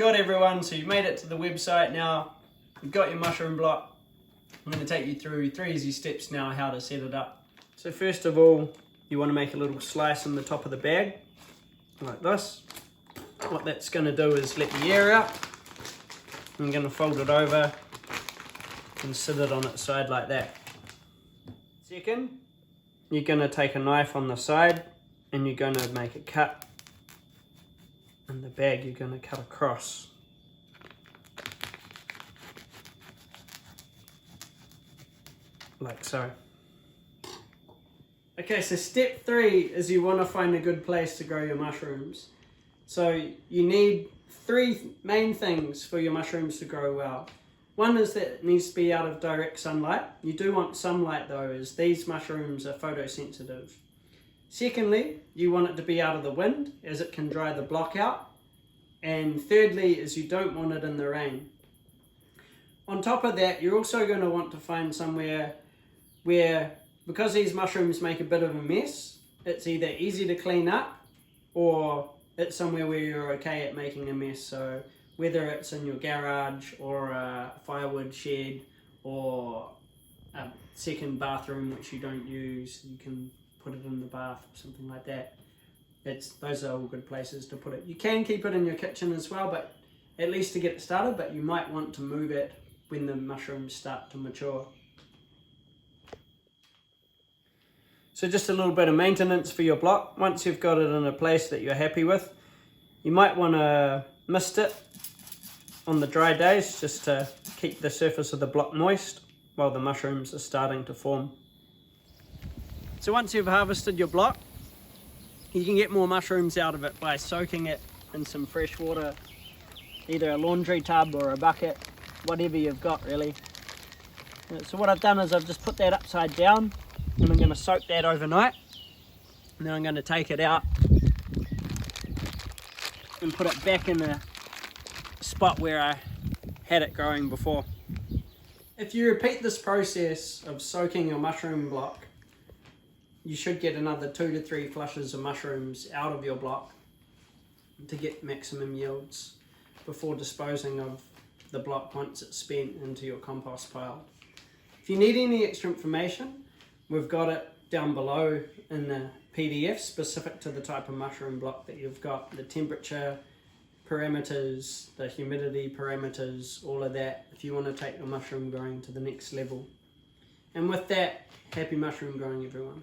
Good everyone, so you've made it to the website now. You've got your mushroom block. I'm going to take you through 3 easy steps now how to set it up. So first of all, you want to make a little slice in the top of the bag, like this. What that's going to do is let the air out. I'm going to fold it over and sit it on its side like that. Second, you're going to take a knife on the side and you're going to make a cut in the bag. You're going to cut across. Like so. Okay, so step 3 is you want to find a good place to grow your mushrooms. So you need 3 main things for your mushrooms to grow well. One is that it needs to be out of direct sunlight. You do want sunlight though, as these mushrooms are photosensitive. Secondly, you want it to be out of the wind, as it can dry the block out. And thirdly is you don't want it in the rain. On top of that, you're also going to want to find somewhere where, because these mushrooms make a bit of a mess, it's either easy to clean up or it's somewhere where you're okay at making a mess. So whether it's in your garage or a firewood shed or a second bathroom which you don't use, you can put it in the bath or something like that. Those are all good places to put it. You can keep it in your kitchen as well, but at least to get it started, but you might want to move it when the mushrooms start to mature. So just a little bit of maintenance for your block. Once you've got it in a place that you're happy with, you might want to mist it on the dry days just to keep the surface of the block moist while the mushrooms are starting to form. So once you've harvested your block, you can get more mushrooms out of it by soaking it in some fresh water, either a laundry tub or a bucket, whatever you've got really. So what I've done is I've just put that upside down and I'm going to soak that overnight, and then I'm going to take it out and put it back in the spot where I had it growing before. If you repeat this process of soaking your mushroom block, you should get another 2 to 3 flushes of mushrooms out of your block to get maximum yields before disposing of the block once it's spent into your compost pile. If you need any extra information, we've got it down below in the PDF specific to the type of mushroom block that you've got, the temperature parameters, the humidity parameters, all of that, if you want to take your mushroom growing to the next level. And with that, happy mushroom growing everyone.